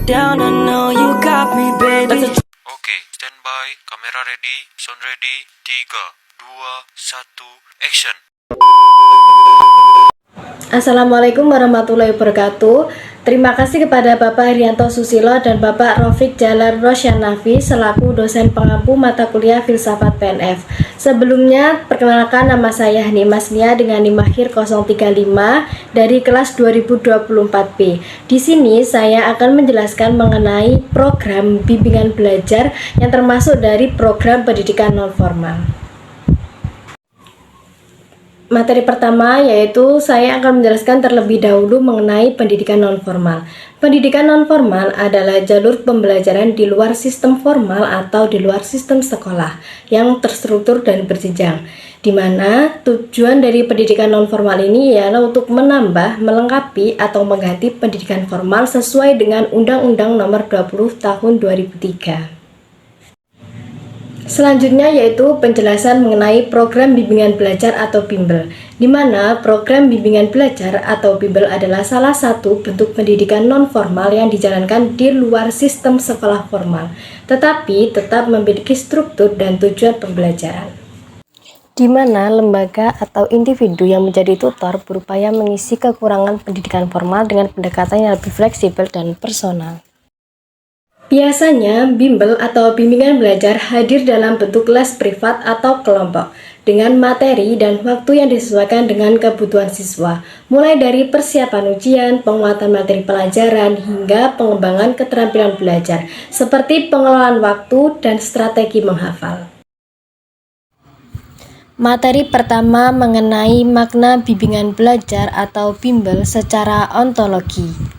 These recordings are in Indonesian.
down, I know you got me, baby. Oke, standby, kamera ready, sound ready, 3, 2, 1, action. Assalamualaikum warahmatullahi wabarakatuh. Terima kasih kepada Bapak Herianto Susilo dan Bapak Rofik Jalar Rosyanafi selaku dosen pengampu mata kuliah Filsafat PNF. Sebelumnya, perkenalkan nama saya Hani Masnia dengan NIM akhir 035 dari kelas 2024B. Di sini saya akan menjelaskan mengenai program bimbingan belajar yang termasuk dari program pendidikan nonformal. Materi pertama yaitu saya akan menjelaskan terlebih dahulu mengenai pendidikan nonformal. Pendidikan nonformal adalah jalur pembelajaran di luar sistem formal atau di luar sistem sekolah yang terstruktur dan berjenjang, di mana tujuan dari pendidikan nonformal ini ialah untuk menambah, melengkapi, atau mengganti pendidikan formal sesuai dengan Undang-Undang Nomor 20 Tahun 2003. Selanjutnya yaitu penjelasan mengenai program bimbingan belajar atau bimbel, di mana program bimbingan belajar atau bimbel adalah salah satu bentuk pendidikan non-formal yang dijalankan di luar sistem sekolah formal, tetapi tetap memiliki struktur dan tujuan pembelajaran, di mana lembaga atau individu yang menjadi tutor berupaya mengisi kekurangan pendidikan formal dengan pendekatan yang lebih fleksibel dan personal. Biasanya, bimbel atau bimbingan belajar hadir dalam bentuk les privat atau kelompok, dengan materi dan waktu yang disesuaikan dengan kebutuhan siswa, mulai dari persiapan ujian, penguatan materi pelajaran, hingga pengembangan keterampilan belajar, seperti pengelolaan waktu dan strategi menghafal. Materi pertama mengenai makna bimbingan belajar atau bimbel secara ontologi.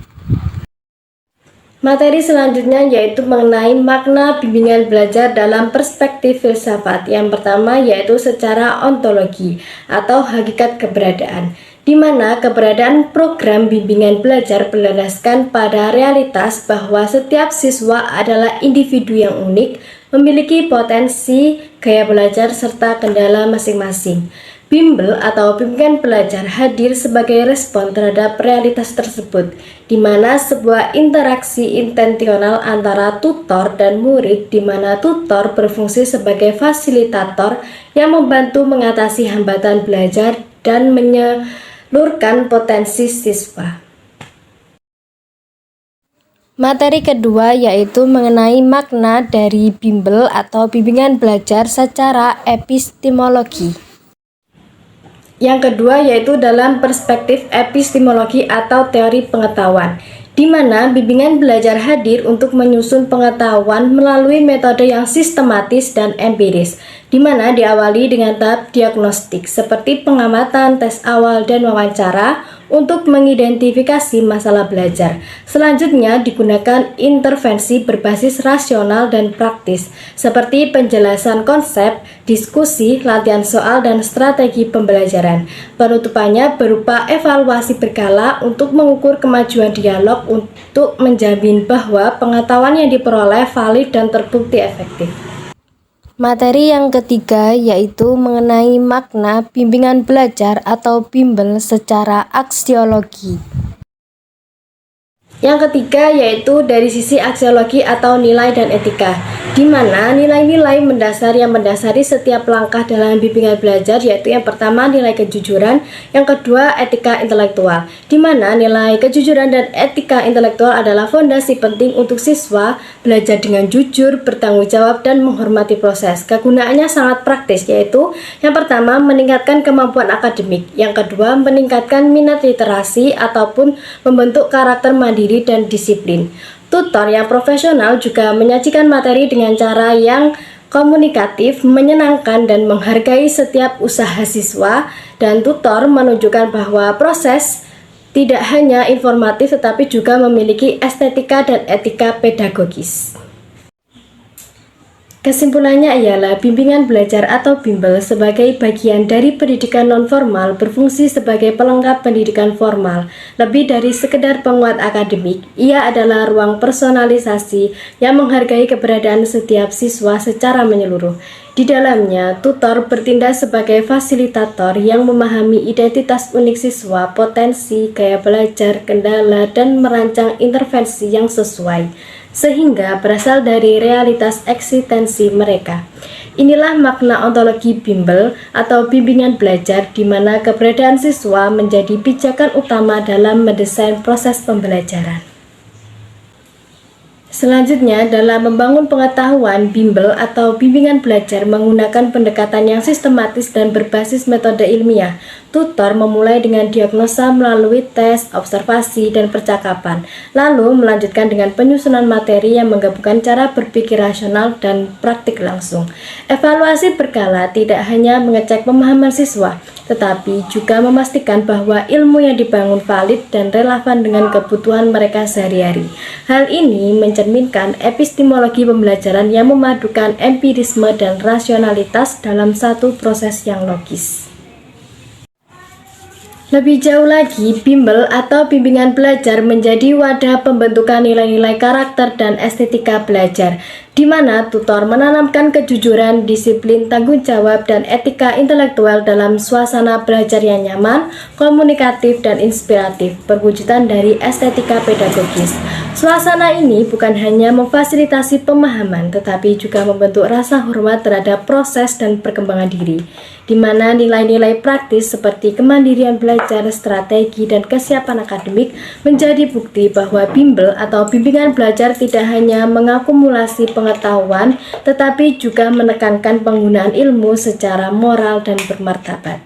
Materi selanjutnya yaitu mengenai makna bimbingan belajar dalam perspektif filsafat. Yang pertama yaitu secara ontologi atau hakikat keberadaan, di mana keberadaan program bimbingan belajar berlandaskan pada realitas bahwa setiap siswa adalah individu yang unik, memiliki potensi, gaya belajar, serta kendala masing-masing. Bimbel atau bimbingan belajar hadir sebagai respon terhadap realitas tersebut, di mana sebuah interaksi intensional antara tutor dan murid, di mana tutor berfungsi sebagai fasilitator yang membantu mengatasi hambatan belajar dan menyalurkan potensi siswa. Materi kedua yaitu mengenai makna dari bimbel atau bimbingan belajar secara epistemologi. Yang kedua yaitu dalam perspektif epistemologi atau teori pengetahuan, di mana bimbingan belajar hadir untuk menyusun pengetahuan melalui metode yang sistematis dan empiris, di mana diawali dengan tahap diagnostik seperti pengamatan, tes awal, dan wawancara untuk mengidentifikasi masalah belajar. Selanjutnya digunakan intervensi berbasis rasional dan praktis seperti penjelasan konsep, diskusi, latihan soal, dan strategi pembelajaran. Penutupannya berupa evaluasi berkala untuk mengukur kemajuan dialog untuk menjamin bahwa pengetahuan yang diperoleh valid dan terbukti efektif. Materi yang ketiga yaitu mengenai makna bimbingan belajar atau bimbel secara aksiologi. Yang ketiga yaitu dari sisi aksiologi atau nilai dan etika, di mana nilai-nilai mendasar yang mendasari setiap langkah dalam bimbingan belajar yaitu yang pertama nilai kejujuran, yang kedua etika intelektual, di mana nilai kejujuran dan etika intelektual adalah fondasi penting untuk siswa belajar dengan jujur, bertanggung jawab, dan menghormati proses. Kegunaannya sangat praktis yaitu yang pertama meningkatkan kemampuan akademik, yang kedua meningkatkan minat literasi ataupun membentuk karakter mandiri dan disiplin. Tutor yang profesional juga menyajikan materi dengan cara yang komunikatif, menyenangkan, dan menghargai setiap usaha siswa, dan tutor menunjukkan bahwa proses tidak hanya informatif tetapi juga memiliki estetika dan etika pedagogis. Kesimpulannya ialah bimbingan belajar atau bimbel sebagai bagian dari pendidikan nonformal berfungsi sebagai pelengkap pendidikan formal. Lebih dari sekedar penguat akademik, ia adalah ruang personalisasi yang menghargai keberadaan setiap siswa secara menyeluruh. Di dalamnya, tutor bertindak sebagai fasilitator yang memahami identitas unik siswa, potensi, gaya belajar, kendala, dan merancang intervensi yang sesuai, sehingga berasal dari realitas eksistensi mereka. Inilah makna ontologi bimbel atau bimbingan belajar, di mana keberadaan siswa menjadi pijakan utama dalam mendesain proses pembelajaran. Selanjutnya, dalam membangun pengetahuan, bimbel atau bimbingan belajar menggunakan pendekatan yang sistematis dan berbasis metode ilmiah. Tutor memulai dengan diagnosa melalui tes, observasi, dan percakapan, lalu melanjutkan dengan penyusunan materi yang menggabungkan cara berpikir rasional dan praktik langsung. Evaluasi berkala tidak hanya mengecek pemahaman siswa, tetapi juga memastikan bahwa ilmu yang dibangun valid dan relevan dengan kebutuhan mereka sehari-hari. Hal ini mencerminkan epistemologi pembelajaran yang memadukan empirisme dan rasionalitas dalam satu proses yang logis. Lebih jauh lagi, bimbel atau bimbingan belajar menjadi wadah pembentukan nilai-nilai karakter dan estetika belajar, di mana tutor menanamkan kejujuran, disiplin, tanggung jawab, dan etika intelektual dalam suasana belajar yang nyaman, komunikatif, dan inspiratif, perwujudan dari estetika pedagogis. Suasana ini bukan hanya memfasilitasi pemahaman, tetapi juga membentuk rasa hormat terhadap proses dan perkembangan diri, di mana nilai-nilai praktis seperti kemandirian belajar, strategi, dan kesiapan akademik menjadi bukti bahwa bimbel atau bimbingan belajar tidak hanya mengakumulasi pengetahuan, tetapi juga menekankan penggunaan ilmu secara moral dan bermartabat.